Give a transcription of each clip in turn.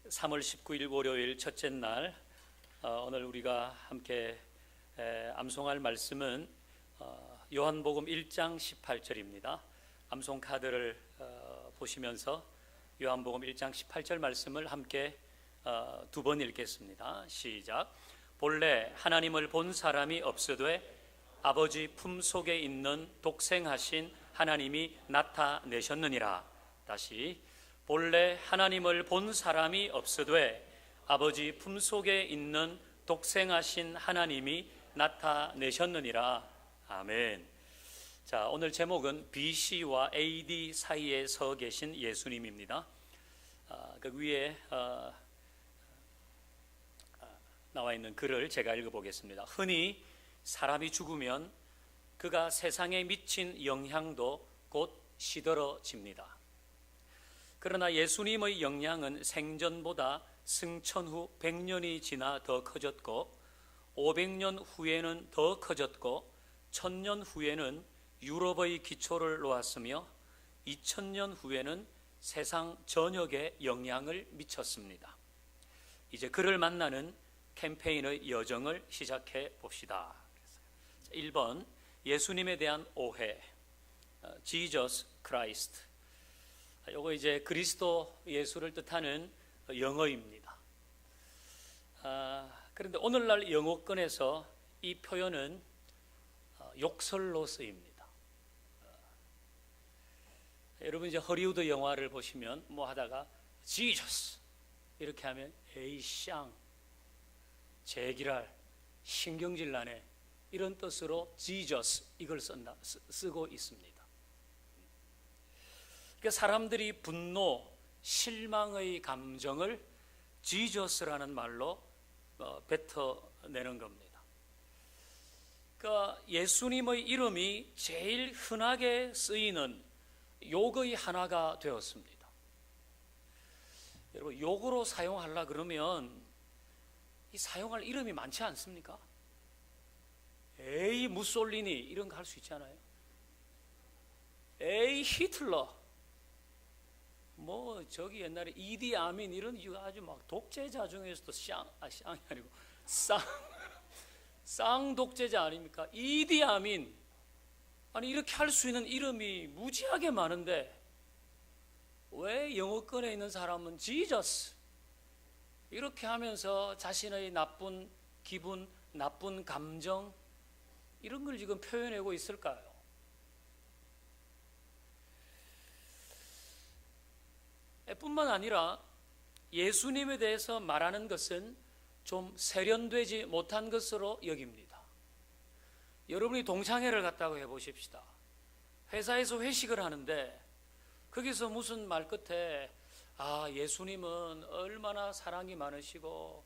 3월 19일 월요일 첫째 날, 오늘 우리가 함께 암송할 말씀은 요한복음 1장 18절입니다. 암송 카드를 보시면서 요한복음 1장 18절 말씀을 함께 두 번 읽겠습니다. 시작. 본래 하나님을 본 사람이 없으되 아버지 품속에 있는 독생하신 하나님이 나타내셨느니라. 다시. 본래 하나님을 본 사람이 없으되 아버지 품속에 있는 독생하신 하나님이 나타내셨느니라. 아멘. 자, 오늘 제목은 BC와 AD 사이에 서 계신 예수님입니다. 그 위에 나와 있는 글을 제가 읽어보겠습니다. 흔히 사람이 죽으면 그가 세상에 미친 영향도 곧 시들어집니다. 그러나 예수님의 영향은 생전보다 승천 후 100년이 지나 더 커졌고, 500년 후에는 더 커졌고, 1000년 후에는 유럽의 기초를 놓았으며 2000년 후에는 세상 전역에 영향을 미쳤습니다. 이제 그를 만나는 캠페인의 여정을 시작해 봅시다. 1번, 예수님에 대한 오해. Jesus Christ. 이거 이제 그리스도 예수를 뜻하는 영어입니다. 그런데 오늘날 영어권에서 이 표현은 욕설로 쓰입니다. 여러분 이제 허리우드 영화를 보시면 뭐 하다가 Jesus 이렇게 하면 에이 쌍, 제기랄, 신경질 나네, 이런 뜻으로 Jesus 이걸 쓰고 있습니다. 사람들이 분노, 실망의 감정을 지저스라는 말로 뱉어내는 겁니다. 그러니까 예수님의 이름이 제일 흔하게 쓰이는 욕의 하나가 되었습니다. 여러분, 욕으로 사용하려 그러면 이 사용할 이름이 많지 않습니까? 에이 무솔리니 이런 거 할 수 있잖아요. 에이 히틀러, 뭐 저기 옛날에 이디 아민 이런 아주 막 독재자 중에서도 쌍이 아니고 쌍 독재자 아닙니까? 이디 아민. 아니 이렇게 할 수 있는 이름이 무지하게 많은데 왜 영어권에 있는 사람은 지저스 이렇게 하면서 자신의 나쁜 기분, 나쁜 감정 이런 걸 지금 표현하고 있을까요? 뿐만 아니라 예수님에 대해서 말하는 것은 좀 세련되지 못한 것으로 여깁니다. 여러분이 동창회를 갔다고 해보십시다. 회사에서 회식을 하는데 거기서 무슨 말 끝에 예수님은 얼마나 사랑이 많으시고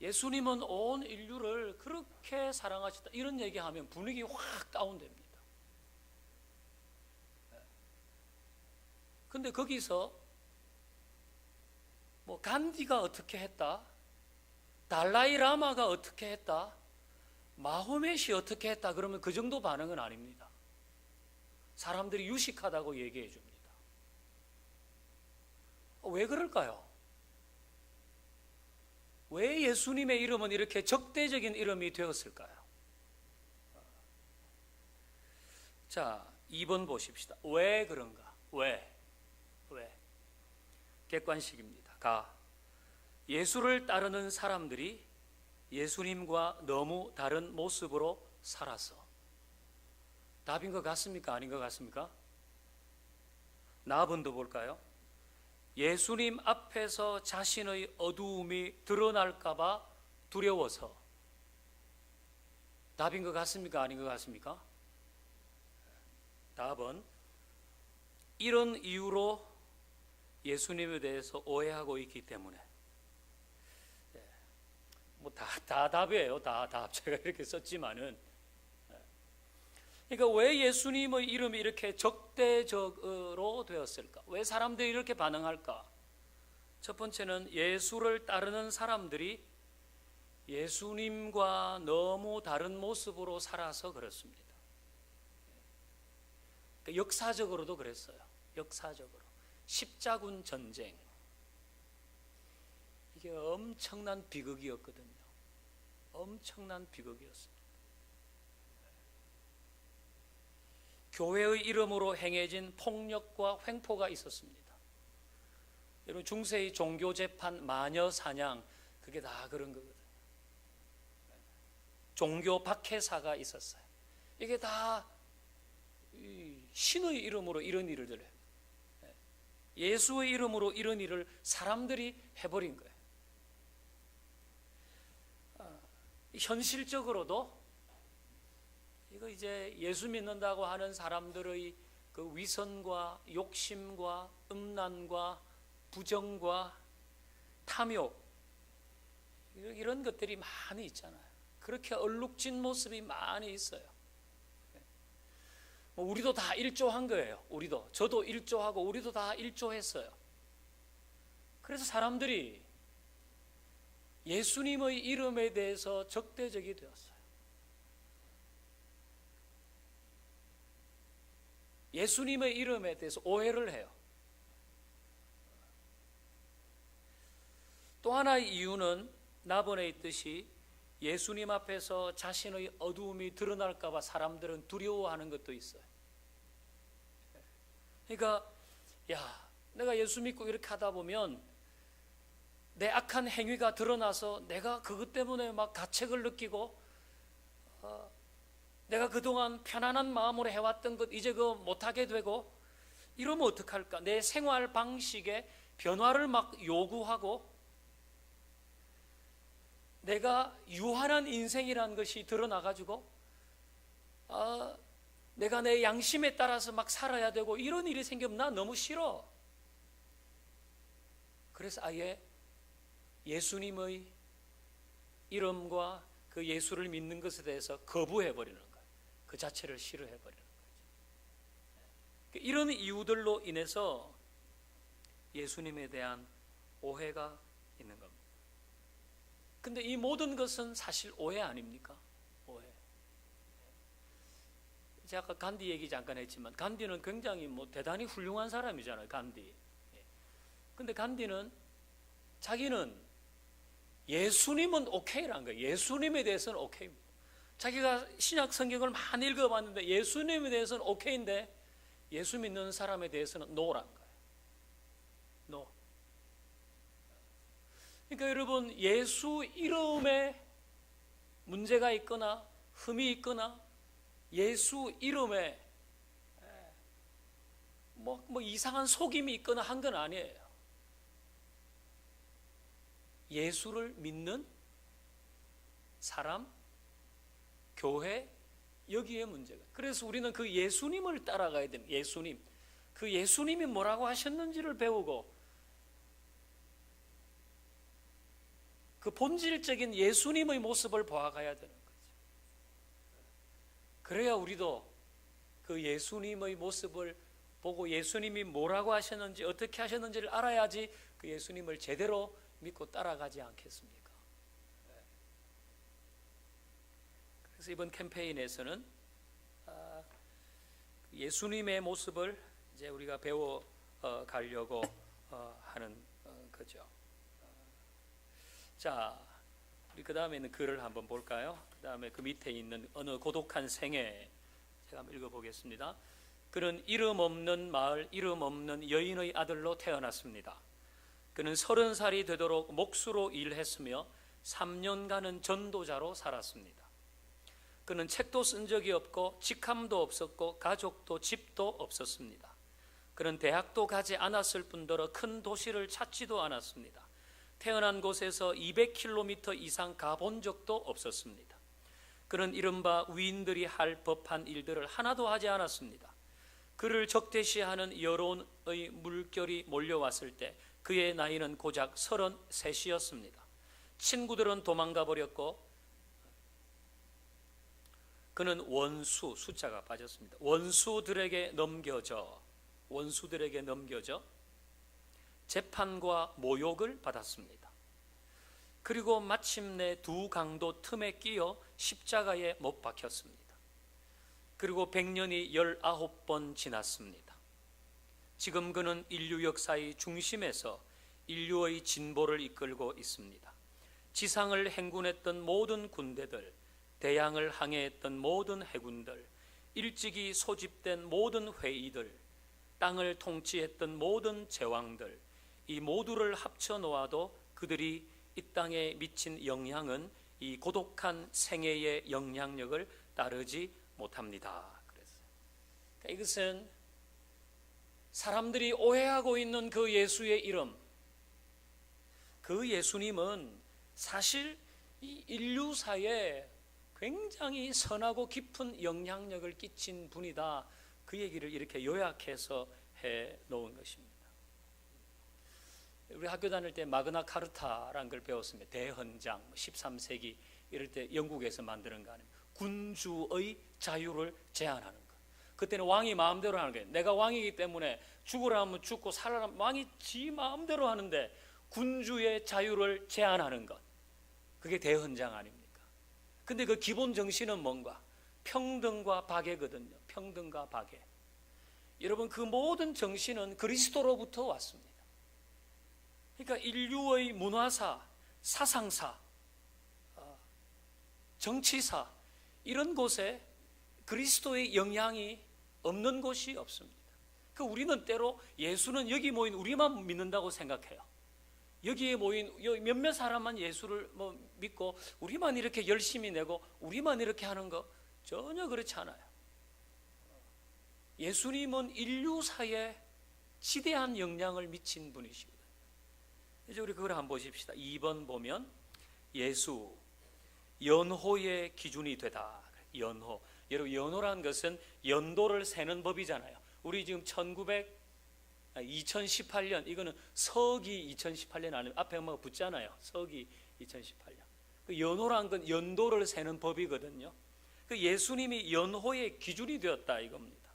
예수님은 온 인류를 그렇게 사랑하셨다 이런 얘기하면 분위기 확 다운됩니다. 근데 거기서 뭐 간디가 어떻게 했다, 달라이 라마가 어떻게 했다, 마호멧이 어떻게 했다 그러면 그 정도 반응은 아닙니다. 사람들이 유식하다고 얘기해 줍니다. 왜 그럴까요? 왜 예수님의 이름은 이렇게 적대적인 이름이 되었을까요? 자, 2번 보십시다. 왜 그런가? 왜? 객관식입니다. 예수를 따르는 사람들이 예수님과 너무 다른 모습으로 살아서. 답인 것 같습니까? 아닌 것 같습니까? 나번도 볼까요? 예수님 앞에서 자신의 어두움이 드러날까봐 두려워서. 답인 것 같습니까? 아닌 것 같습니까? 답은 이런 이유로 예수님에 대해서 오해하고 있기 때문에. 뭐 다 답이에요. 다 답. 제가 이렇게 썼지만은. 그러니까 왜 예수님의 이름이 이렇게 적대적으로 되었을까? 왜 사람들이 이렇게 반응할까? 첫 번째는 예수를 따르는 사람들이 예수님과 너무 다른 모습으로 살아서 그렇습니다. 그러니까 역사적으로도 그랬어요. 역사적으로. 십자군 전쟁. 이게 엄청난 비극이었거든요. 엄청난 비극이었습니다. 교회의 이름으로 행해진 폭력과 횡포가 있었습니다. 여러분, 중세의 종교 재판, 마녀 사냥, 그게 다 그런 거거든요. 종교 박해사가 있었어요. 이게 다 신의 이름으로 이런 일을 해요. 예수의 이름으로 이런 일을 사람들이 해버린 거예요. 현실적으로도 이거 이제 예수 믿는다고 하는 사람들의 그 위선과 욕심과 음란과 부정과 탐욕, 이런 것들이 많이 있잖아요. 그렇게 얼룩진 모습이 많이 있어요. 우리도 다 일조한 거예요. 저도 일조하고 우리도 다 일조했어요. 그래서 사람들이 예수님의 이름에 대해서 적대적이 되었어요. 예수님의 이름에 대해서 오해를 해요. 또 하나의 이유는 나번에 있듯이 예수님 앞에서 자신의 어두움이 드러날까 봐 사람들은 두려워하는 것도 있어요. 그러니까 내가 예수 믿고 이렇게 하다 보면 내 악한 행위가 드러나서 내가 그것 때문에 막 가책을 느끼고 내가 그동안 편안한 마음으로 해왔던 것 이제 그거 못하게 되고 이러면 어떡할까? 내 생활 방식에 변화를 막 요구하고 내가 유한한 인생이라는 것이 드러나가지고 내가 내 양심에 따라서 막 살아야 되고 이런 일이 생기면 나 너무 싫어. 그래서 아예 예수님의 이름과 그 예수를 믿는 것에 대해서 거부해버리는 거예요. 그 자체를 싫어해버리는 거죠. 이런 이유들로 인해서 예수님에 대한 오해가 있는 겁니다. 근데 이 모든 것은 사실 오해 아닙니까? 오해. 제가 아까 간디 얘기 잠깐 했지만 간디는 굉장히 대단히 훌륭한 사람이잖아요. 간디. 근데 간디는 자기는 예수님은 오케이란 거예요. 예수님에 대해서는 오케이입니다. 자기가 신약 성경을 많이 읽어봤는데 예수님에 대해서는 오케이인데 예수 믿는 사람에 대해서는 노란 거예요. 노. 그러니까 여러분, 예수 이름에 문제가 있거나 흠이 있거나 예수 이름에 뭐 이상한 속임이 있거나 한 건 아니에요. 예수를 믿는 사람, 교회, 여기에 문제가. 그래서 우리는 그 예수님을 따라가야 됩니다. 예수님. 그 예수님이 뭐라고 하셨는지를 배우고 그 본질적인 예수님의 모습을 보아가야 되는 거죠. 그래야 우리도 그 예수님의 모습을 보고 예수님이 뭐라고 하셨는지 어떻게 하셨는지를 알아야지 그 예수님을 제대로 믿고 따라가지 않겠습니까? 그래서 이번 캠페인에서는 예수님의 모습을 이제 우리가 배워 가려고 하는 거죠. 자, 우리 그 다음에는 글을 한번 볼까요? 그 다음에 그 밑에 있는 어느 고독한 생애 제가 한번 읽어보겠습니다. 그는 이름 없는 마을, 이름 없는 여인의 아들로 태어났습니다. 그는 30살이 되도록 목수로 일했으며 3년간은 전도자로 살았습니다. 그는 책도 쓴 적이 없고 직함도 없었고 가족도 집도 없었습니다. 그는 대학도 가지 않았을 뿐더러 큰 도시를 찾지도 않았습니다. 태어난 곳에서 200km 이상 가본 적도 없었습니다. 그는 이른바 위인들이 할 법한 일들을 하나도 하지 않았습니다. 그를 적대시하는 여론의 물결이 몰려왔을 때 그의 나이는 고작 33이었습니다. 친구들은 도망가 버렸고 그는 숫자가 빠졌습니다. 원수들에게 넘겨져 재판과 모욕을 받았습니다. 그리고 마침내 두 강도 틈에 끼어 십자가에 못 박혔습니다. 그리고 100년이 19번 지났습니다. 지금 그는 인류 역사의 중심에서 인류의 진보를 이끌고 있습니다. 지상을 행군했던 모든 군대들, 대양을 항해했던 모든 해군들, 일찍이 소집된 모든 회의들, 땅을 통치했던 모든 제왕들, 이 모두를 합쳐 놓아도 그들이 이 땅에 미친 영향은 이 고독한 생애의 영향력을 따르지 못합니다. 그러니까 이것은 사람들이 오해하고 있는 그 예수의 이름, 그 예수님은 사실 이 인류사에 굉장히 선하고 깊은 영향력을 끼친 분이다. 그 얘기를 이렇게 요약해서 해 놓은 것입니다. 우리 학교 다닐 때 마그나 카르타라는 걸 배웠습니다. 대헌장, 13세기 이럴 때 영국에서 만드는 거 아닙니까? 군주의 자유를 제한하는 거. 그때는 왕이 마음대로 하는 거예요. 내가 왕이기 때문에 죽으라 하면 죽고 살아라 하면 왕이 지 마음대로 하는데 군주의 자유를 제한하는 것, 그게 대헌장 아닙니까? 근데 그 기본 정신은 뭔가? 평등과 박애거든요. 평등과 박애. 여러분, 그 모든 정신은 그리스도로부터 왔습니다. 그러니까 인류의 문화사, 사상사, 정치사 이런 곳에 그리스도의 영향이 없는 곳이 없습니다. 그 우리는 때로 예수는 여기 모인 우리만 믿는다고 생각해요. 여기에 모인 몇몇 사람만 예수를 믿고 우리만 이렇게 열심히 내고 우리만 이렇게 하는 거 전혀 그렇지 않아요. 예수님은 인류사에 지대한 영향을 미친 분이시거든요. 이제 우리 그걸 한번 보십시다. 2번 보면 예수 연호의 기준이 되다. 연호. 여러분, 연호라는 것은 연도를 세는 법이잖아요. 우리 지금 2018년, 이거는 서기 2018년 아니면 앞에 뭐가 붙잖아요. 서기 2018년. 그 연호라는 건 연도를 세는 법이거든요. 그 예수님이 연호의 기준이 되었다 이겁니다.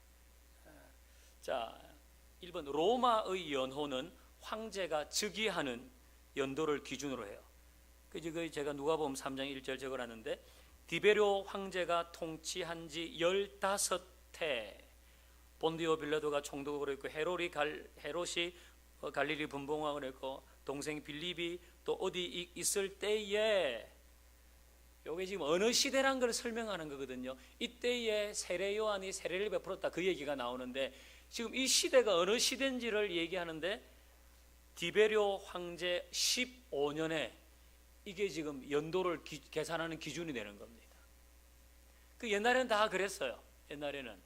자, 1번 로마의 연호는 황제가 즉위하는 연도를 기준으로 해요. 그 제가 누가복음 3장 1절 적어놨는데, 디베료 황제가 통치한 지 15해, 본디오 빌라도가 총독으로 있고 헤롯이 갈릴리 분봉왕을 했고 동생 빌립이 또 어디 있을 때에, 요게 지금 어느 시대란 걸 설명하는 거거든요. 이때에 세례 요한이 세례를 베풀었다 그 얘기가 나오는데, 지금 이 시대가 어느 시대인지를 얘기하는데 디베료 황제 15년에 이게 지금 연도를 계산하는 기준이 되는 겁니다. 그 옛날에는 다 그랬어요. 옛날에는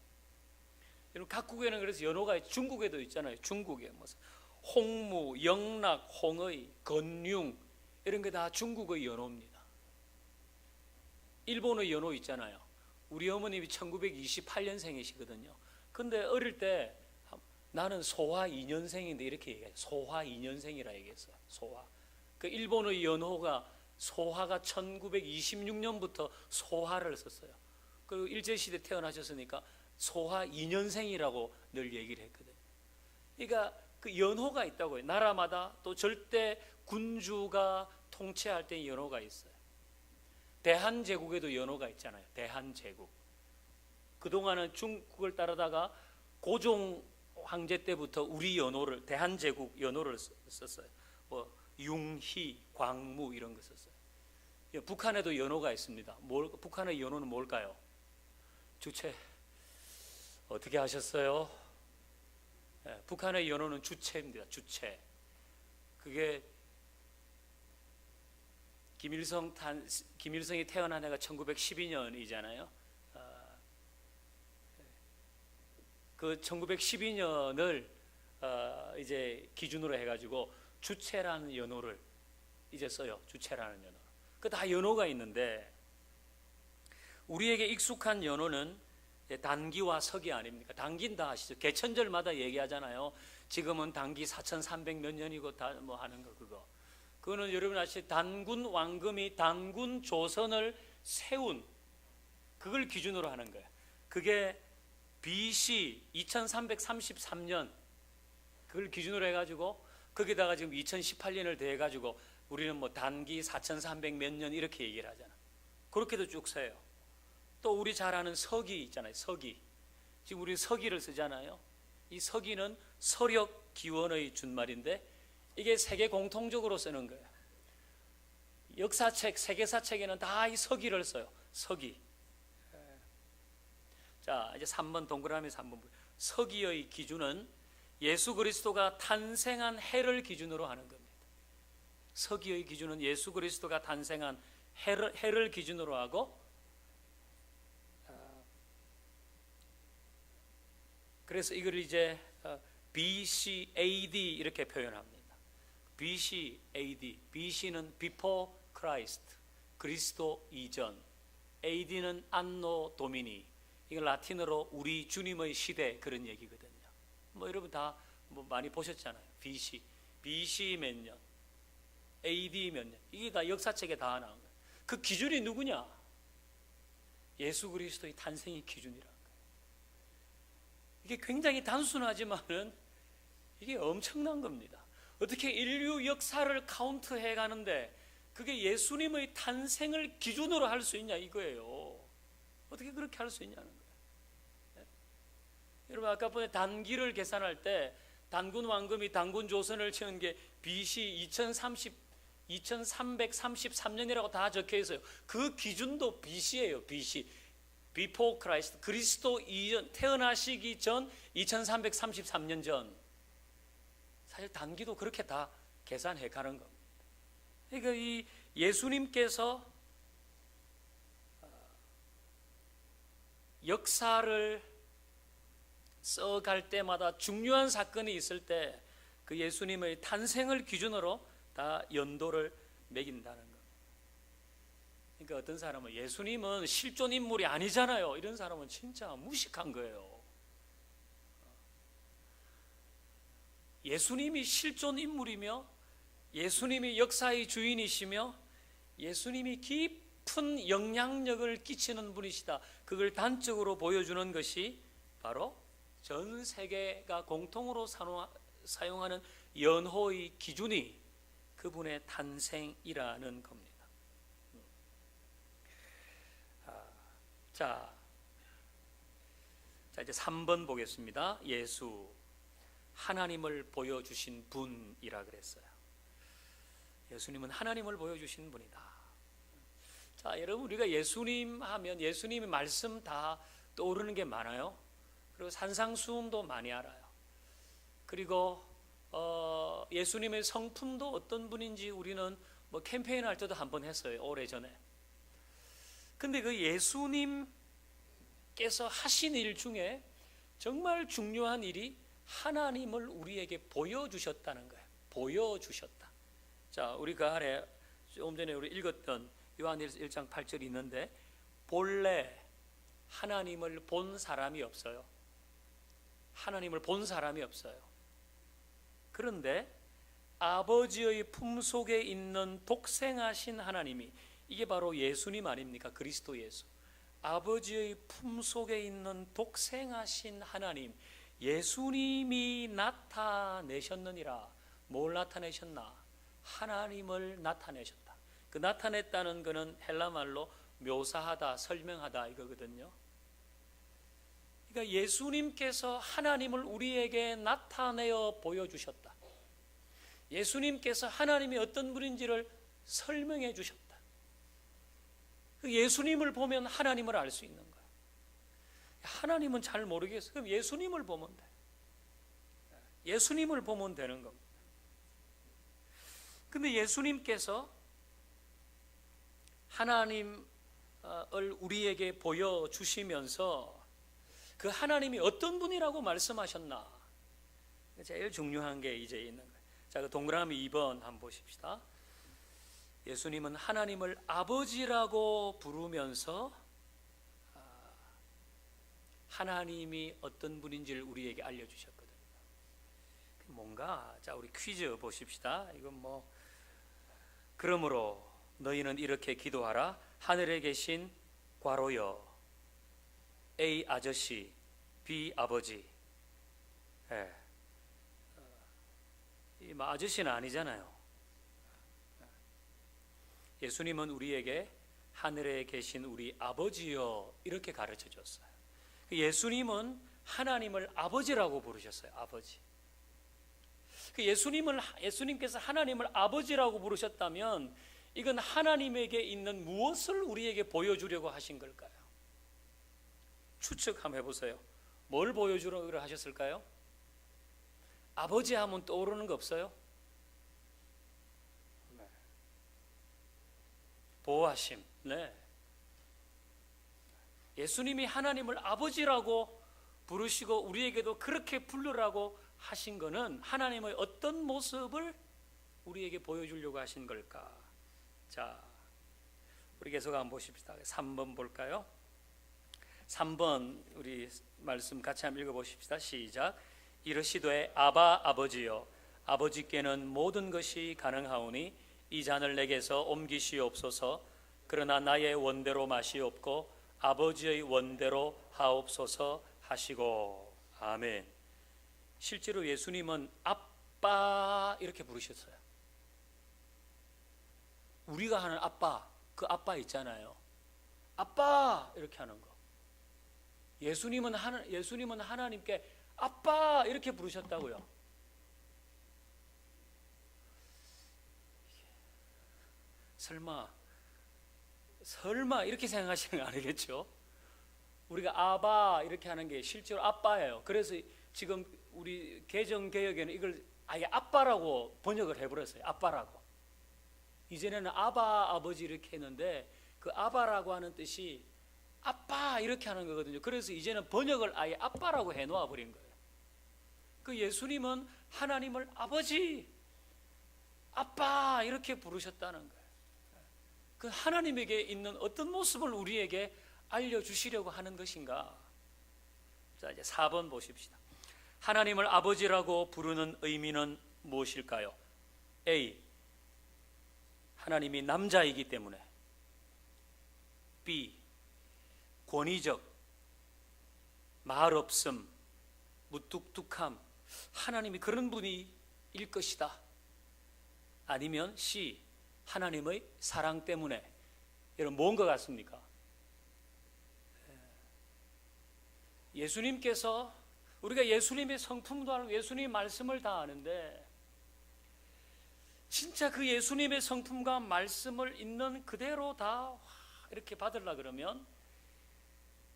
각국에는 그래서 연호가 중국에도 있잖아요. 중국에 무슨 홍무, 영락, 홍의, 건융 이런 게 다 중국의 연호입니다. 일본의 연호 있잖아요. 우리 어머님이 1928년생이시거든요. 근데 어릴 때 나는 소화 2년생인데 이렇게 얘기해요. 소화 2년생이라 얘기했어요. 소화. 그 일본의 연호가 소화가 1926년부터 소화를 썼어요. 그리고 일제시대 태어나셨으니까 소화 2년생이라고 늘 얘기를 했거든요. 그러니까 그 연호가 있다고요. 나라마다 또 절대 군주가 통치할 때 연호가 있어요. 대한제국에도 연호가 있잖아요. 대한제국. 그동안은 중국을 따르다가 고종 황제 때부터 우리 연호를, 대한제국 연호를 썼어요. 뭐 융희, 광무 이런 거 썼어요. 북한에도 연호가 있습니다. 북한의 연호는 뭘까요? 주체. 어떻게 하셨어요? 북한의 연호는 주체입니다. 주체. 그게 김일성이 태어난 해가 1912년이잖아요. 그 1912년을 이제 기준으로 해가지고 주체라는 연호를 이제 써요. 주체라는 연호. 그 다 연호가 있는데, 우리에게 익숙한 연호는 단기와 서기 아닙니까? 단기는 다 아시죠? 개천절마다 얘기하잖아요. 지금은 단기 4300 몇 년이고 다 뭐 하는 거 그거. 그거는 여러분 아시죠? 단군 왕금이 단군 조선을 세운 그걸 기준으로 하는 거예요. 그게 BC 2333년 그걸 기준으로 해가지고 거기다가 지금 2018년을 더해가지고 우리는 뭐 단기 4300 몇 년 이렇게 얘기를 하잖아. 그렇게도 쭉 써요. 또 우리 잘 아는 서기 있잖아요. 서기. 지금 우리 서기를 쓰잖아요. 이 서기는 서력 기원의 준말인데 이게 세계 공통적으로 쓰는 거예요. 역사책, 세계사책에는 다 이 서기를 써요. 서기. 자, 이제 3번 동그라미 3번. 서기의 기준은 예수 그리스도가 탄생한 해를 기준으로 하는 겁니다. 서기의 기준은 예수 그리스도가 탄생한 해를 기준으로 하고, 그래서 이걸 이제 BC AD 이렇게 표현합니다. BC AD. BC는 Before Christ, 그리스도 이전. AD는 안노 도미니. 이건 라틴어로 우리 주님의 시대, 그런 얘기거든요. 뭐 여러분 다 뭐 많이 보셨잖아요. BC 몇 년, AD 몇 년. 이게 다 역사책에 다 나온 거예요. 그 기준이 누구냐? 예수 그리스도의 탄생이 기준이라는 거예요. 이게 굉장히 단순하지만은 이게 엄청난 겁니다. 어떻게 인류 역사를 카운트해 가는데 그게 예수님의 탄생을 기준으로 할 수 있냐 이거예요. 어떻게 그렇게 할 수 있냐는 거예요. 네? 여러분 아까 보니 단기를 계산할 때 단군 왕금이 단군 조선을 치는 게 BC 2333년이라고 다 적혀 있어요. 그 기준도 BC예요. BC, Before Christ, 그리스도 이전, 태어나시기 전 2333년 전. 사실 단기도 그렇게 다 계산해 가는 겁니다. 그러니까 이 예수님께서 역사를 써갈 때마다 중요한 사건이 있을 때 그 예수님의 탄생을 기준으로 다 연도를 매긴다는 겁니다. 그러니까 어떤 사람은 예수님은 실존 인물이 아니잖아요, 이런 사람은 진짜 무식한 거예요. 예수님이 실존 인물이며 예수님이 역사의 주인이시며 예수님이 깊은 영향력을 끼치는 분이시다, 그걸 단적으로 보여주는 것이 바로 전 세계가 공통으로 사용하는 연호의 기준이 그분의 탄생이라는 겁니다. 자, 이제 3번 보겠습니다. 예수, 하나님을 보여주신 분이라 그랬어요. 예수님은 하나님을 보여주신 분이다. 자, 여러분 우리가 예수님 하면 예수님의 말씀 다 떠오르는 게 많아요. 그리고 산상수훈도 많이 알아요. 그리고 예수님의 성품도 어떤 분인지 우리는 뭐 캠페인 할 때도 한번 했어요, 오래전에. 근데 그 예수님께서 하신 일 중에 정말 중요한 일이 하나님을 우리에게 보여주셨다는 거예요. 보여주셨다. 자, 우리가 아래 조금 전에 우리 읽었던 요한일서 1장 8절이 있는데, 본래 하나님을 본 사람이 없어요. 하나님을 본 사람이 없어요. 그런데 아버지의 품속에 있는 독생하신 하나님이, 이게 바로 예수님 아닙니까? 그리스도 예수. 아버지의 품속에 있는 독생하신 하나님, 예수님이 나타내셨느니라. 뭘 나타내셨나? 하나님을 나타내셨다. 그 나타냈다는 것은 헬라말로 묘사하다, 설명하다 이거거든요. 그러니까 예수님께서 하나님을 우리에게 나타내어 보여주셨다. 예수님께서 하나님이 어떤 분인지를 설명해 주셨다. 예수님을 보면 하나님을 알 수 있는 거예요. 하나님은 잘 모르겠어요. 그럼 예수님을 보면 돼. 예수님을 보면 되는 겁니다. 근데 예수님께서 하나님을 우리에게 보여주시면서 그 하나님이 어떤 분이라고 말씀하셨나? 제일 중요한 게 이제 있는 거예요. 자, 그 동그라미 2번 한번 보십시다. 예수님은 하나님을 아버지라고 부르면서 하나님이 어떤 분인지를 우리에게 알려주셨거든요. 뭔가, 자, 우리 퀴즈 보십시다. 이건 뭐, 그러므로 너희는 이렇게 기도하라. 하늘에 계신 괄호여, A 아저씨, B 아버지. 예. 이 아저씨는 아니잖아요. 예수님은 우리에게 하늘에 계신 우리 아버지여 이렇게 가르쳐 줬어요. 예수님은 하나님을 아버지라고 부르셨어요. 아버지. 그 예수님께서 하나님을 아버지라고 부르셨다면 이건 하나님에게 있는 무엇을 우리에게 보여주려고 하신 걸까요? 추측 한번 해보세요. 뭘 보여주려고 하셨을까요? 아버지 하면 떠오르는 거 없어요? 네. 보호하심. 네. 예수님이 하나님을 아버지라고 부르시고 우리에게도 그렇게 부르라고 하신 것은 하나님의 어떤 모습을 우리에게 보여주려고 하신 걸까? 자, 우리 계속 한번 보십시다. 3번 볼까요? 3번 우리 말씀 같이 한번 읽어보십시다. 시작. 이르시되 아바 아버지여 아버지께는 모든 것이 가능하오니 이 잔을 내게서 옮기시옵소서. 그러나 나의 원대로 마시옵고 아버지의 원대로 하옵소서 하시고. 아멘. 실제로 예수님은 아빠 이렇게 부르셨어요. 우리가 하는 아빠, 그 아빠 있잖아요. 아빠 이렇게 하는 거. 예수님은 하나님께 아빠 이렇게 부르셨다고요. 설마 이렇게 생각하시는 거 아니겠죠? 우리가 아바 이렇게 하는 게 실제로 아빠예요. 그래서 지금 우리 개정개혁에는 이걸 아예 아빠라고 번역을 해버렸어요. 아빠라고. 이전에는 아바 아버지 이렇게 했는데 그 아바라고 하는 뜻이 아빠 이렇게 하는 거거든요. 그래서 이제는 번역을 아예 아빠라고 해놓아 버린 거예요. 그 예수님은 하나님을 아버지, 아빠 이렇게 부르셨다는 거예요. 그 하나님에게 있는 어떤 모습을 우리에게 알려주시려고 하는 것인가? 자, 이제 4번 보십시다. 하나님을 아버지라고 부르는 의미는 무엇일까요? A. 하나님이 남자이기 때문에. B. 권위적, 말없음, 무뚝뚝함, 하나님이 그런 분일 것이다. 아니면 C. 하나님의 사랑 때문에. 여러분 뭔 것 같습니까? 예수님께서 우리가 예수님의 성품도 알고 예수님의 말씀을 다 아는데 진짜 그 예수님의 성품과 말씀을 있는 그대로 다 이렇게 받으려 그러면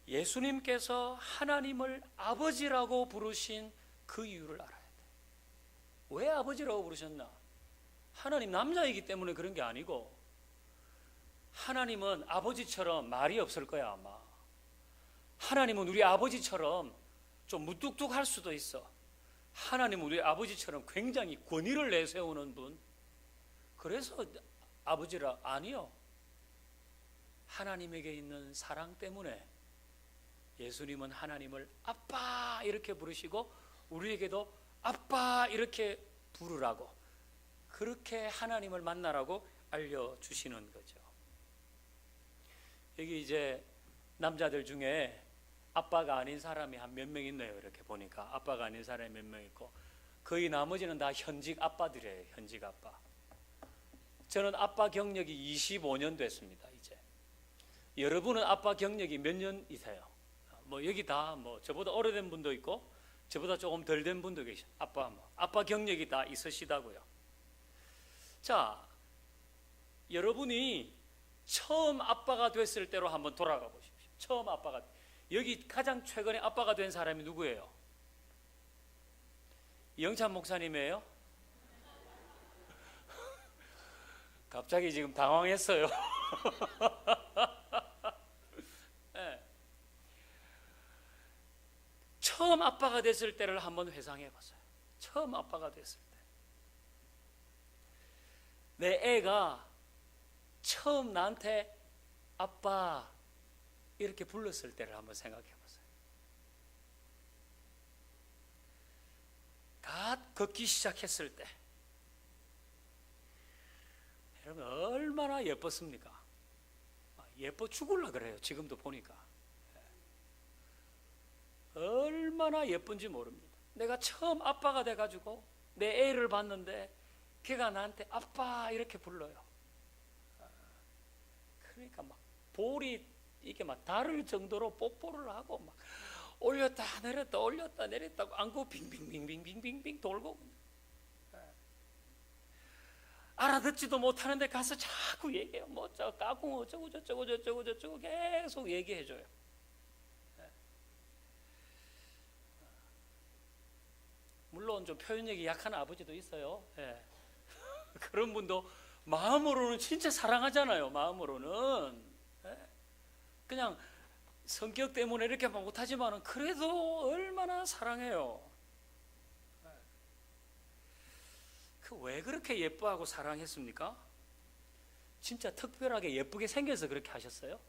예수님께서 하나님을 아버지라고 부르신 그 이유를 알아야 돼. 왜 아버지라고 부르셨나? 하나님 남자이기 때문에 그런 게 아니고 하나님은 아버지처럼 말이 없을 거야 아마. 하나님은 우리 아버지처럼 좀 무뚝뚝할 수도 있어. 하나님은 우리 아버지처럼 굉장히 권위를 내세우는 분. 그래서 아버지라 아니요. 하나님에게 있는 사랑 때문에 예수님은 하나님을 아빠 이렇게 부르시고 우리에게도 아빠 이렇게 부르라고 그렇게 하나님을 만나라고 알려주시는 거죠. 여기 이제 남자들 중에 아빠가 아닌 사람이 한 몇 명 있네요. 이렇게 보니까 아빠가 아닌 사람이 몇 명 있고 거의 나머지는 다 현직 아빠들이에요. 현직 아빠. 저는 아빠 경력이 25년 됐습니다. 이제 여러분은 아빠 경력이 몇 년이세요? 뭐 여기 다 뭐 저보다 오래된 분도 있고 저보다 조금 덜 된 분도 계셔. 아빠 경력이 다 있으시다고요. 자, 여러분이 처음 아빠가 됐을 때로 한번 돌아가 보십시오. 처음 아빠가 여기 가장 최근에 아빠가 된 사람이 누구예요? 영찬 목사님이에요? 갑자기 지금 당황했어요. 네. 처음 아빠가 됐을 때를 한번 회상해 보세요. 처음 아빠가 됐을 때. 내 애가 처음 나한테 아빠 이렇게 불렀을 때를 한번 생각해 보세요. 갓 걷기 시작했을 때 여러분 얼마나 예뻤습니까? 예뻐 죽을라 그래요. 지금도 보니까 얼마나 예쁜지 모릅니다. 내가 처음 아빠가 돼가지고 내 애를 봤는데 걔가 나한테 아빠 이렇게 불러요. 그러니까 막 볼이 이게 막 닳을 정도로 뽀뽀를 하고 막 올렸다 내렸다 올렸다 내렸다 안고 빙빙빙빙빙빙 돌고 알아듣지도 못하는데 가서 자꾸 얘기해요. 뭐 저 까꿍 어쩌고 저쩌고 저쩌고 저쩌고 계속 얘기해줘요. 물론 좀 표현력이 약한 아버지도 있어요. 예. 그런 분도 마음으로는 진짜 사랑하잖아요. 마음으로는. 예. 그냥 성격 때문에 이렇게 못하지만은 그래도 얼마나 사랑해요. 그 왜 그렇게 예뻐하고 사랑했습니까? 진짜 특별하게 예쁘게 생겨서 그렇게 하셨어요?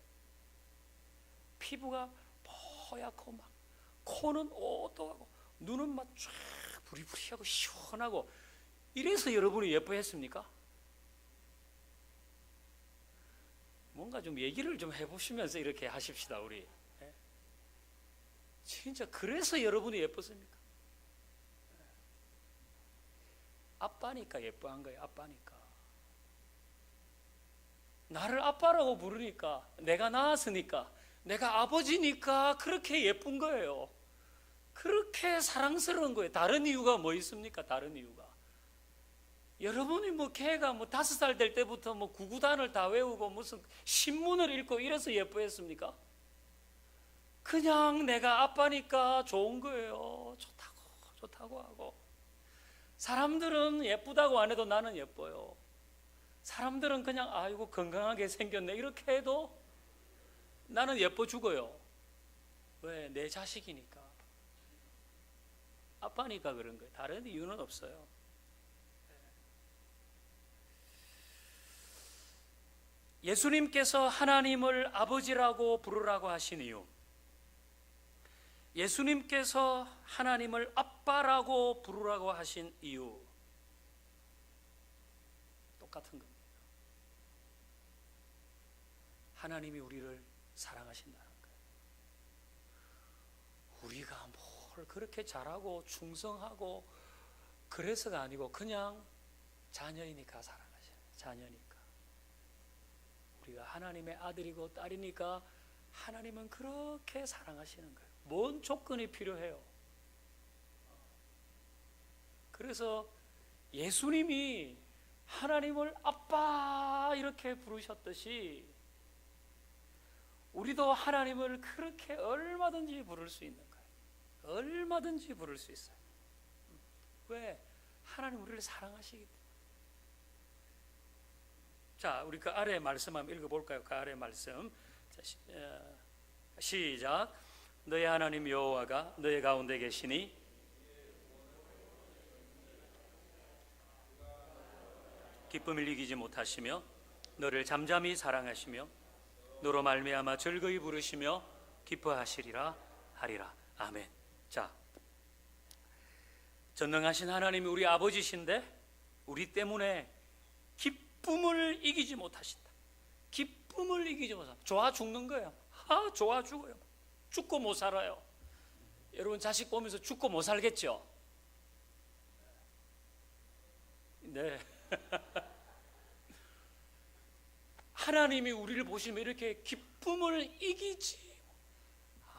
피부가 뽀얗고 막 코는 오똑하고 눈은 막 쫙 부리부리하고 시원하고 이래서 여러분이 예뻐했습니까? 뭔가 좀 얘기를 좀 해보시면서 이렇게 하십시다. 우리 진짜 그래서 여러분이 예뻤습니까? 아빠니까 예뻐한 거예요. 아빠니까. 나를 아빠라고 부르니까, 내가 낳았으니까, 내가 아버지니까 그렇게 예쁜 거예요. 그렇게 사랑스러운 거예요. 다른 이유가 뭐 있습니까? 다른 이유가. 여러분이 뭐 걔가 뭐 5살 될 때부터 뭐 구구단을 다 외우고 무슨 신문을 읽고 이래서 예뻐했습니까? 그냥 내가 아빠니까 좋은 거예요. 좋다고 하고. 사람들은 예쁘다고 안 해도 나는 예뻐요. 사람들은 그냥 아이고 건강하게 생겼네 이렇게 해도 나는 예뻐 죽어요. 왜? 내 자식이니까. 아빠니까 그런 거예요. 다른 이유는 없어요. 예수님께서 하나님을 아버지라고 부르라고 하신 이유, 예수님께서 하나님을 아빠라고 부르라고 하신 이유 똑같은 겁니다. 하나님이 우리를 사랑하신다는 거예요. 우리가 뭘 그렇게 잘하고 충성하고 그래서가 아니고 그냥 자녀이니까 사랑하셔요. 자녀니까. 우리가 하나님의 아들이고 딸이니까 하나님은 그렇게 사랑하시는 거예요. 뭔 조건이 필요해요? 그래서 예수님이 하나님을 아빠 이렇게 부르셨듯이 우리도 하나님을 그렇게 얼마든지 부를 수 있는 거예요. 얼마든지 부를 수 있어요. 왜? 하나님 우리를 사랑하시기 때문에. 자, 우리 그 아래 말씀 한번 읽어볼까요? 그 아래 말씀. 자, 시작. 너의 하나님 여호와가 너의 가운데 계시니 기쁨을 이기지 못하시며 너를 잠잠히 사랑하시며 너로 말미암아 즐거이 부르시며 기뻐하시리라 하리라. 아멘. 자, 전능하신 하나님이 우리 아버지신데 우리 때문에 기쁨을 이기지 못하신다. 기쁨을 이기지 못한다. 좋아 죽는 거예요. 좋아 죽어요. 죽고 못 살아요. 여러분 자식 보면서 죽고 못 살겠죠? 네. 하나님이 우리를 보시면 이렇게 기쁨을 이기지.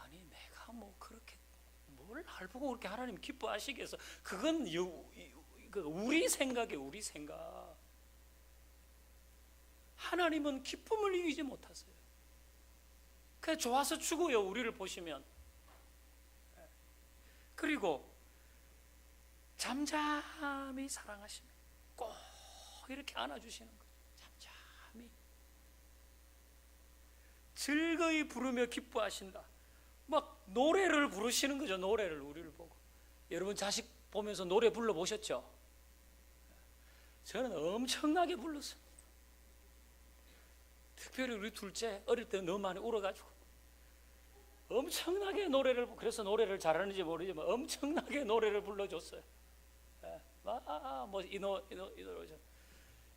아니 내가 뭐 그렇게 뭘 날 보고 그렇게 하나님 기뻐하시겠어? 그건 우리 생각이에요. 우리 생각. 하나님은 기쁨을 이기지 못하세요. 그냥 좋아서 죽어요. 우리를 보시면. 그리고 잠잠히 사랑하시면 꼭 이렇게 안아주시는 거예요. 잠잠히 즐거이 부르며 기뻐하신다. 막 노래를 부르시는 거죠. 노래를 우리를 보고. 여러분 자식 보면서 노래 불러보셨죠? 저는 엄청나게 불렀어요. 특별히 우리 둘째 어릴 때 너무 많이 울어가지고 엄청나게 노래를, 그래서 노래를 잘하는지 모르지만 엄청나게 노래를 불러줬어요. 뭐 이 노래.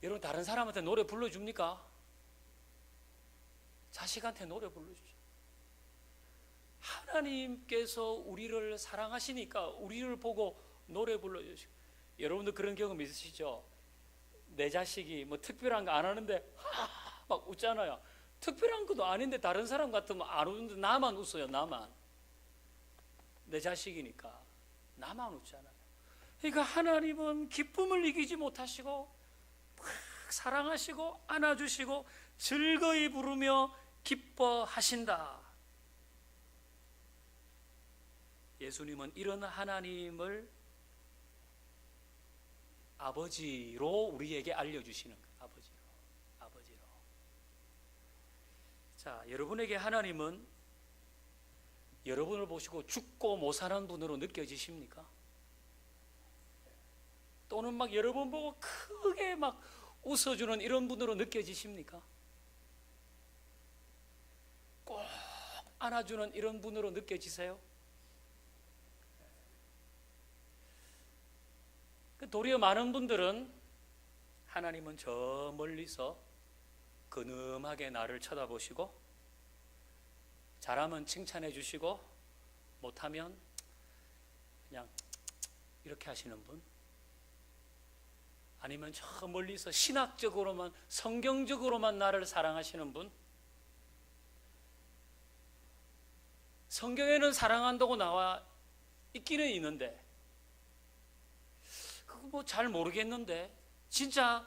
여러분 다른 사람한테 노래 불러줍니까? 자식한테 노래 불러주죠. 하나님께서 우리를 사랑하시니까 우리를 보고 노래 불러주시고. 여러분도 그런 경험 있으시죠? 내 자식이 뭐 특별한 거 안 하는데 막 웃잖아요. 특별한 것도 아닌데 다른 사람 같으면 안 웃는데 나만 웃어요. 나만. 내 자식이니까 나만 웃잖아요. 그러니까 하나님은 기쁨을 이기지 못하시고 사랑하시고 안아주시고 즐거이 부르며 기뻐하신다. 예수님은 이런 하나님을 아버지로 우리에게 알려주시는 거예요. 아버지로. 자, 여러분에게 하나님은 여러분을 보시고 죽고 못 사는 분으로 느껴지십니까? 또는 막 여러분 보고 크게 막 웃어주는 이런 분으로 느껴지십니까? 꼭 안아주는 이런 분으로 느껴지세요? 도리어 많은 분들은 하나님은 저 멀리서 근엄하게 나를 쳐다보시고 잘하면 칭찬해 주시고 못하면 그냥 이렇게 하시는 분, 아니면 저 멀리서 신학적으로만 성경적으로만 나를 사랑하시는 분, 성경에는 사랑한다고 나와 있기는 있는데 그거 뭐 잘 모르겠는데 진짜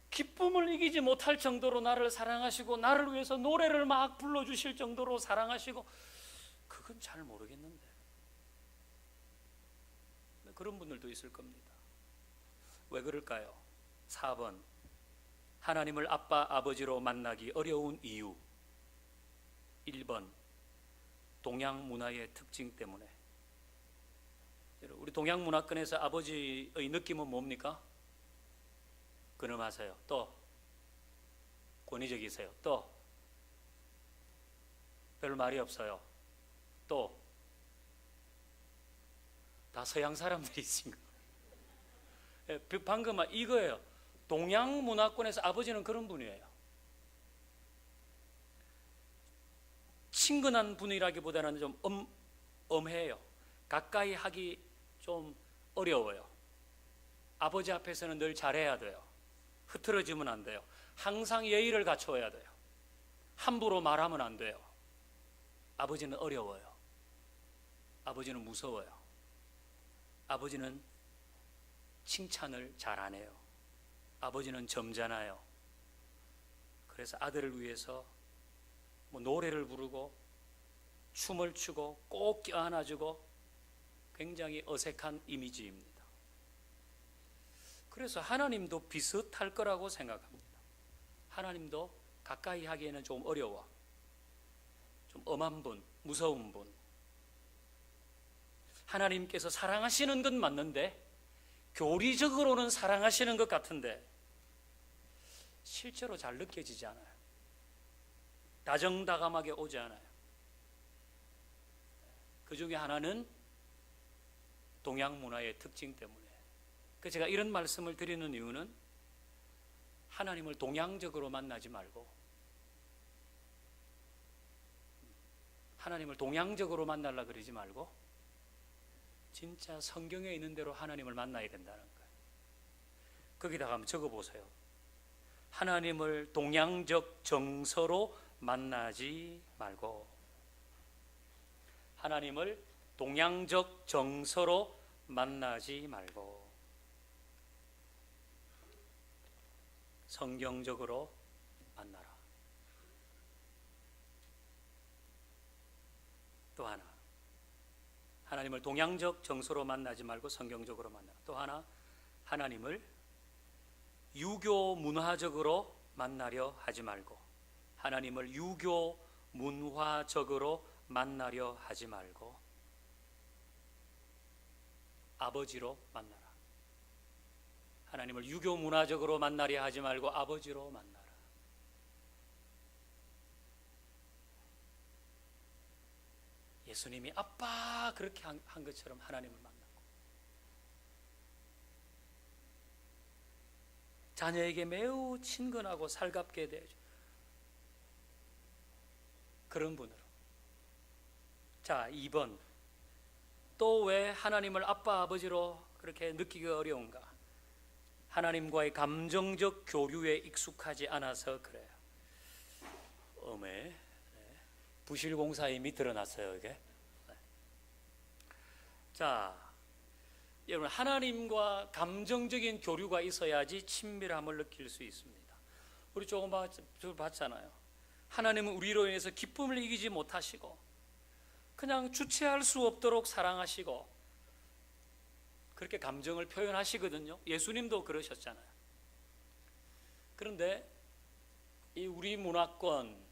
기쁨을 이기지 못할 정도로 나를 사랑하시고 나를 위해서 노래를 막 불러주실 정도로 사랑하시고, 그건 잘 모르겠는데. 그런 분들도 있을 겁니다. 왜 그럴까요? 4번, 하나님을 아빠 아버지로 만나기 어려운 이유. 1번, 동양 문화의 특징 때문에. 우리 동양 문화권에서 아버지의 느낌은 뭡니까? 근엄하세요. 또 권위적이세요. 또 별 말이 없어요. 또 다 서양 사람들이 있습니다. 방금 이거예요. 동양 문화권에서 아버지는 그런 분이에요. 친근한 분이라기보다는 좀 엄해요. 가까이 하기 좀 어려워요. 아버지 앞에서는 늘 잘해야 돼요. 흐트러지면 안 돼요. 항상 예의를 갖춰야 돼요. 함부로 말하면 안 돼요. 아버지는 어려워요. 아버지는 무서워요. 아버지는 칭찬을 잘 안 해요. 아버지는 점잖아요. 그래서 아들을 위해서 뭐 노래를 부르고 춤을 추고 꼭 껴안아주고 굉장히 어색한 이미지입니다. 그래서 하나님도 비슷할 거라고 생각합니다. 하나님도 가까이 하기에는 좀 어려워. 좀 엄한 분, 무서운 분. 하나님께서 사랑하시는 건 맞는데 교리적으로는 사랑하시는 것 같은데 실제로 잘 느껴지지 않아요. 다정다감하게 오지 않아요. 그 중에 하나는 동양 문화의 특징 때문에. 제가 이런 말씀을 드리는 이유는 하나님을 동양적으로 만나지 말고 하나님을 동양적으로 만나려고 그러지 말고 진짜 성경에 있는 대로 하나님을 만나야 된다는 거예요. 거기다가 한번 적어보세요. 하나님을 동양적 정서로 만나지 말고, 하나님을 동양적 정서로 만나지 말고 성경적으로 만나라. 또 하나, 하나님을 동양적 정서로 만나지 말고 성경적으로 만나라. 또 하나, 하나님을 유교 문화적으로 만나려 하지 말고, 하나님을 유교 문화적으로 만나려 하지 말고 아버지로 만나라. 하나님을 유교 문화적으로 만나려 하지 말고 아버지로 만나라. 예수님이 아빠 그렇게 한 것처럼 하나님을 만나고 자녀에게 매우 친근하고 살갑게 대해줘. 그런 분으로. 자, 2번. 또 왜 하나님을 아빠 아버지로 그렇게 느끼기 어려운가? 하나님과의 감정적 교류에 익숙하지 않아서 그래요. 네. 부실공사임이 드러났어요, 이게. 자, 여러분, 하나님과 감정적인 교류가 있어야지 친밀함을 느낄 수 있습니다. 우리 조금 봤잖아요. 하나님은 우리로 인해서 기쁨을 이기지 못하시고 그냥 주체할 수 없도록 사랑하시고 그렇게 감정을 표현하시거든요. 예수님도 그러셨잖아요. 그런데 이 우리 문화권에서는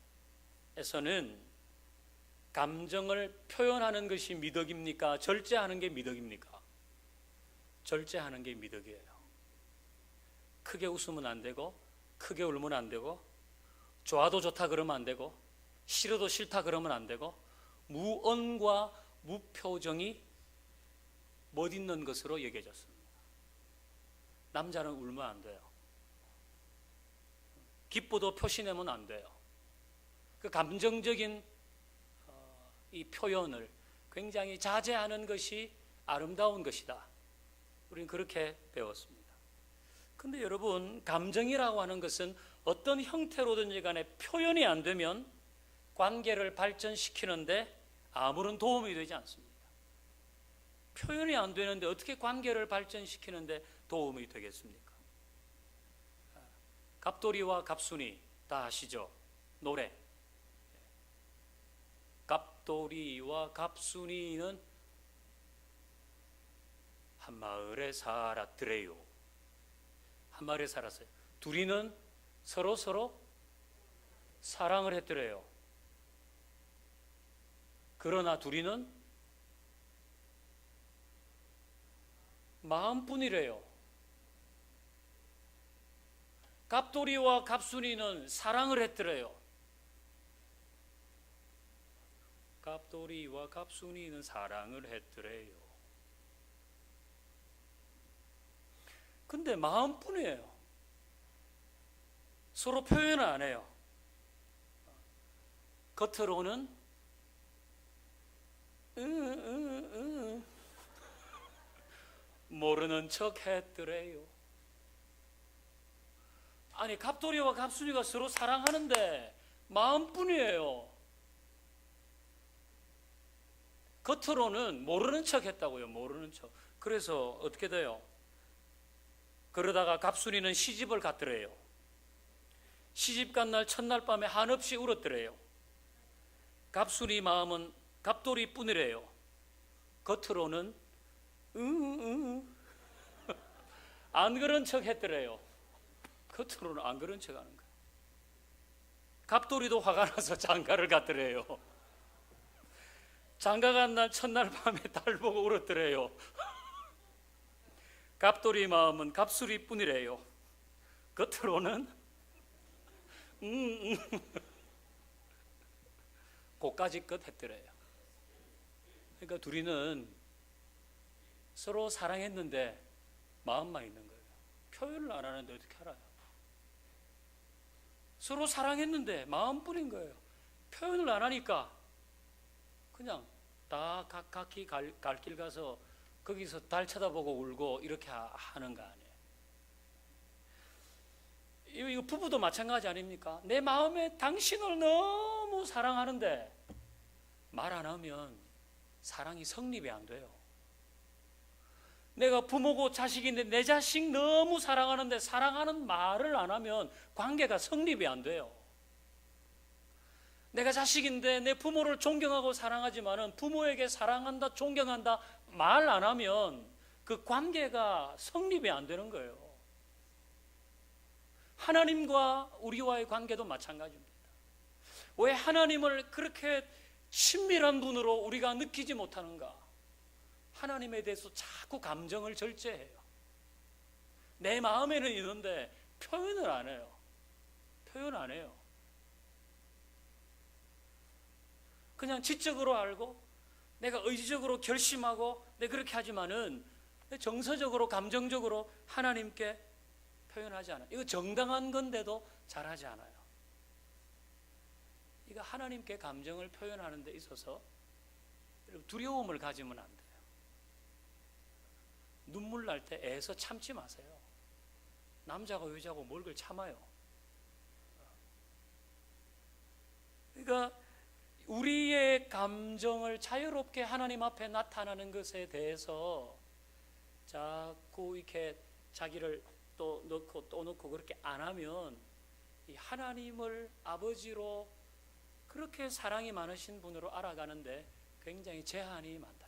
감정을 표현하는 것이 미덕입니까? 절제하는 게 미덕입니까? 절제하는 게 미덕이에요. 크게 웃으면 안 되고, 크게 울면 안 되고, 좋아도 좋다 그러면 안 되고, 싫어도 싫다 그러면 안 되고, 무언과 무표정이 멋있는 것으로 여겨졌습니다. 남자는 울면 안 돼요. 기뻐도 표시내면 안 돼요. 그 감정적인 이 표현을 굉장히 자제하는 것이 아름다운 것이다. 우리는 그렇게 배웠습니다. 근데 여러분, 감정이라고 하는 것은 어떤 형태로든지 간에 표현이 안 되면 관계를 발전시키는데 아무런 도움이 되지 않습니다. 표현이 안 되는데 어떻게 관계를 발전시키는데 도움이 되겠습니까? 갑돌이와 갑순이 다 아시죠? 노래. 갑돌이와 갑순이는 한 마을에 살았더래요. 한 마을에 살았어요. 둘이는 서로 사랑을 했더래요. 그러나 둘이는 마음뿐이래요. 갑돌이와 갑순이는 사랑을 했더래요. 갑돌이와 갑순이는 사랑을 했더래요. 근데 마음뿐이에요. 서로 표현을 안 해요. 겉으로는 모르는 척 했더래요. 아니, 갑돌이와 갑순이가 서로 사랑하는데 마음뿐이에요. 겉으로는 모르는 척 했다고요. 모르는 척. 그래서 어떻게 돼요? 그러다가 갑순이는 시집을 갔더래요. 시집 간 날 첫날 밤에 한없이 울었더래요. 갑순이 마음은 갑돌이 뿐이래요. 겉으로는 안 그런 척 했더래요. 겉으로는 안 그런 척 하는 거예요. 갑돌이도 화가 나서 장가를 갔더래요. 장가 간 날 첫날 밤에 달 보고 울었더래요. 갑돌이 마음은 갑순이 뿐이래요. 겉으로는 고까지 끝 했더래요. 그러니까 둘이는 서로 사랑했는데 마음만 있는 거예요. 표현을 안 하는데 어떻게 알아요? 서로 사랑했는데 마음뿐인 거예요. 표현을 안 하니까 그냥 다 각기 갈 길 가서 거기서 달 쳐다보고 울고 이렇게 하는 거 아니에요. 이거 부부도 마찬가지 아닙니까? 내 마음에 당신을 너무 사랑하는데 말 안 하면 사랑이 성립이 안 돼요. 내가 부모고 자식인데 내 자식 너무 사랑하는데 사랑하는 말을 안 하면 관계가 성립이 안 돼요. 내가 자식인데 내 부모를 존경하고 사랑하지만은 부모에게 사랑한다, 존경한다 말 안 하면 그 관계가 성립이 안 되는 거예요. 하나님과 우리와의 관계도 마찬가지입니다. 왜 하나님을 그렇게 친밀한 분으로 우리가 느끼지 못하는가? 하나님에 대해서 자꾸 감정을 절제해요. 내 마음에는 있는데 표현을 안 해요. 표현 안 해요. 그냥 지적으로 알고 내가 의지적으로 결심하고 내가 그렇게 하지만은 정서적으로 감정적으로 하나님께 표현하지 않아요. 이거 정당한 건데도 잘하지 않아요. 이거 하나님께 감정을 표현하는 데 있어서 두려움을 가지면 안 돼요. 눈물 날 때 애서 참지 마세요. 남자고 여자고 뭘 그걸 참아요. 그러니까 우리의 감정을 자유롭게 하나님 앞에 나타나는 것에 대해서 자꾸 이렇게 자기를 또 넣고 또 넣고 그렇게 안 하면 이 하나님을 아버지로 그렇게 사랑이 많으신 분으로 알아가는데 굉장히 제한이 많다.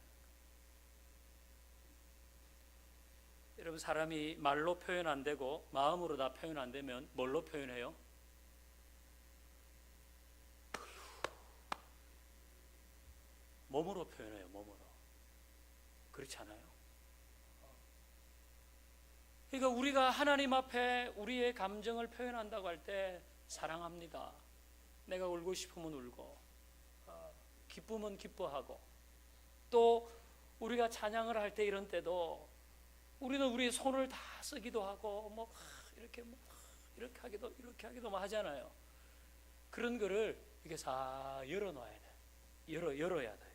여러분, 사람이 말로 표현 안 되고 마음으로 다 표현 안 되면 뭘로 표현해요? 몸으로 표현해요. 몸으로. 그렇지 않아요? 그러니까 우리가 하나님 앞에 우리의 감정을 표현한다고 할 때 사랑합니다. 내가 울고 싶으면 울고, 기쁘면 기뻐하고, 또 우리가 찬양을 할 때 이런 때도 우리는 우리의 손을 다 쓰기도 하고 이렇게 하기도 하잖아요. 그런 거를 이게 다 열어놔야 돼. 열어야 돼.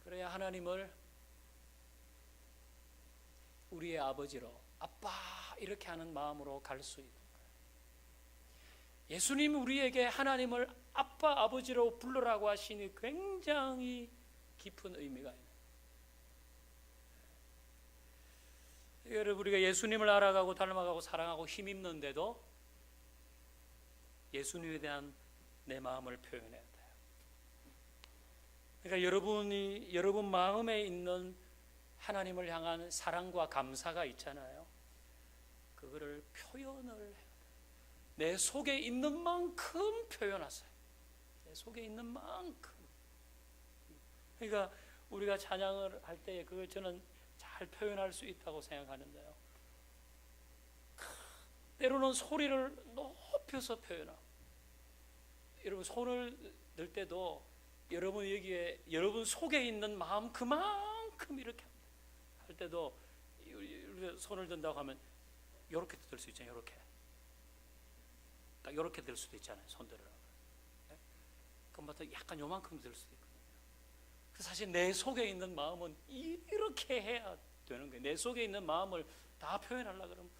그래야 하나님을 우리의 아버지로, 아빠 이렇게 하는 마음으로 갈 수 있는 거예요. 예수님 우리에게 하나님을 아빠, 아버지로 부르라고 하시니 굉장히 깊은 의미가 있는. 여러분, 우리가 예수님을 알아가고 닮아가고 사랑하고 힘입는데도 예수님에 대한 내 마음을 표현해야 돼요. 그러니까 여러분 마음에 있는 하나님을 향한 사랑과 감사가 있잖아요. 그거를 표현을 해야 돼요. 내 속에 있는 만큼 표현하세요. 내 속에 있는 만큼. 그러니까 우리가 찬양을 할 때 그걸 저는 잘 표현할 수 있다고 생각하는데요. 때로는 소리를 높여서 표현하고, 여러분 손을 들 때도 여러분 여기에 여러분 속에 있는 마음 그만큼 이렇게 할 때도 손을 든다고 하면 이렇게 들 수 있잖아요. 이렇게 딱 이렇게 들 수도 있잖아요. 손 들으라고. 그것부터 약간 요만큼 들 수도 있거든요. 사실 내 속에 있는 마음은 이렇게 해야 되는 거예요. 내 속에 있는 마음을 다 표현하려고 그러면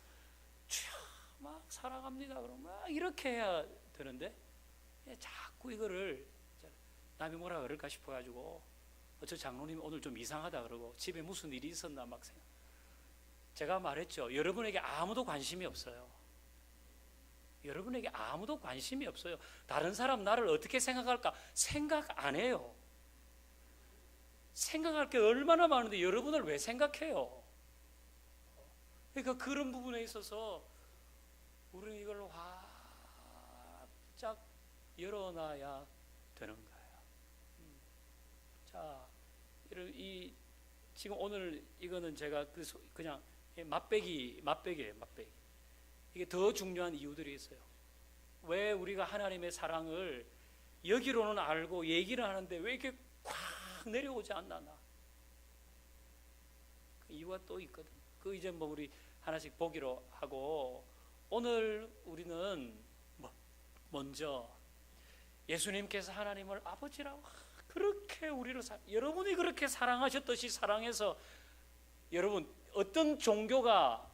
주여 막 사랑합니다 그러면 막 이렇게 해야 되는데 자꾸 이거를 남이 뭐라 그럴까 싶어가지고 저 장로님 오늘 좀 이상하다 그러고 집에 무슨 일이 있었나 막 생각. 제가 말했죠. 여러분에게 아무도 관심이 없어요. 여러분에게 아무도 관심이 없어요. 다른 사람 나를 어떻게 생각할까 생각 안 해요. 생각할 게 얼마나 많은데 여러분을 왜 생각해요? 그러니까 그런 부분에 있어서 우리는 이걸 활짝 열어놔야 되는 거예요. 자, 지금 오늘 이거는 제가 그냥 맛배기예요. 이게 더 중요한 이유들이 있어요. 왜 우리가 하나님의 사랑을 여기로는 알고 얘기를 하는데 왜 이렇게 콱 내려오지 않나? 그 이유가 또 있거든. 그 이제 뭐 우리 하나씩 보기로 하고, 오늘 우리는 먼저 예수님께서 하나님을 아버지라고 그렇게 우리를 여러분이 그렇게 사랑하셨듯이 사랑해서, 여러분 어떤 종교가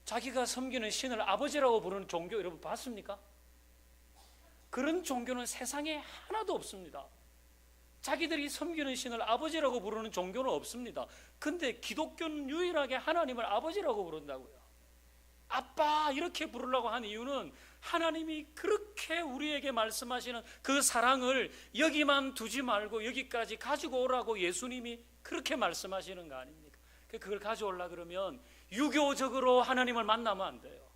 자기가 섬기는 신을 아버지라고 부르는 종교 여러분 봤습니까? 그런 종교는 세상에 하나도 없습니다. 자기들이 섬기는 신을 아버지라고 부르는 종교는 없습니다. 근데 기독교는 유일하게 하나님을 아버지라고 부른다고요. 아빠 이렇게 부르려고 한 이유는 하나님이 그렇게 우리에게 말씀하시는 그 사랑을 여기만 두지 말고 여기까지 가지고 오라고 예수님이 그렇게 말씀하시는 거 아닙니까? 그걸 가져오려고 그러면 유교적으로 하나님을 만나면 안 돼요.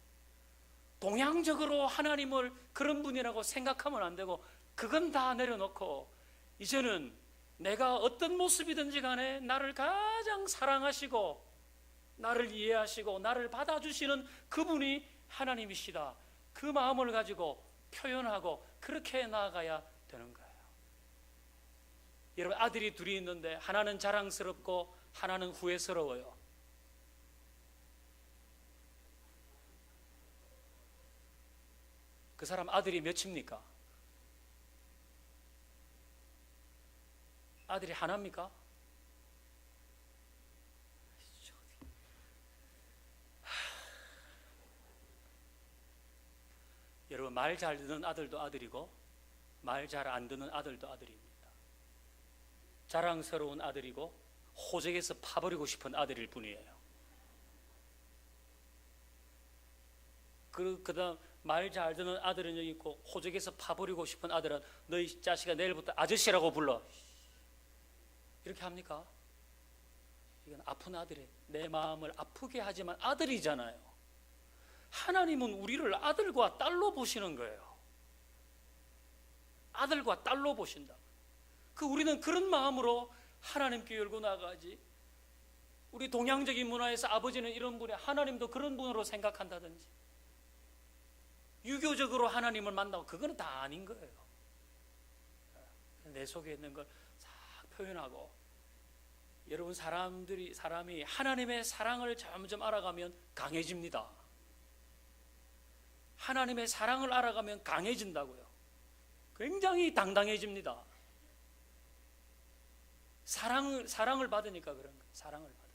동양적으로 하나님을 그런 분이라고 생각하면 안 되고, 그건 다 내려놓고 이제는 내가 어떤 모습이든지 간에 나를 가장 사랑하시고 나를 이해하시고 나를 받아주시는 그분이 하나님이시다. 그 마음을 가지고 표현하고 그렇게 나아가야 되는 거예요. 여러분, 아들이 둘이 있는데 하나는 자랑스럽고 하나는 후회스러워요. 그 사람 아들이 몇입니까? 아들이 하나입니까? 여러분, 말 잘 듣는 아들도 아들이고 말 잘 안 듣는 아들도 아들입니다. 자랑스러운 아들이고 호적에서 파버리고 싶은 아들일 뿐이에요. 그다음 말 잘 듣는 아들은 여기 있고 호적에서 파버리고 싶은 아들은 너희 자식아 내일부터 아저씨라고 불러. 이렇게 합니까? 이건 아픈 아들이에요. 내 마음을 아프게 하지만 아들이잖아요. 하나님은 우리를 아들과 딸로 보시는 거예요. 아들과 딸로 보신다. 우리는 그런 마음으로 하나님께 열고 나가지. 우리 동양적인 문화에서 아버지는 이런 분이, 하나님도 그런 분으로 생각한다든지, 유교적으로 하나님을 만나고, 그거는 다 아닌 거예요. 내 속에 있는 걸 싹 표현하고, 여러분 사람이 하나님의 사랑을 점점 알아가면 강해집니다. 하나님의 사랑을 알아가면 강해진다고요. 굉장히 당당해집니다. 사랑을 받으니까 그런 거예요. 사랑을 받으니까.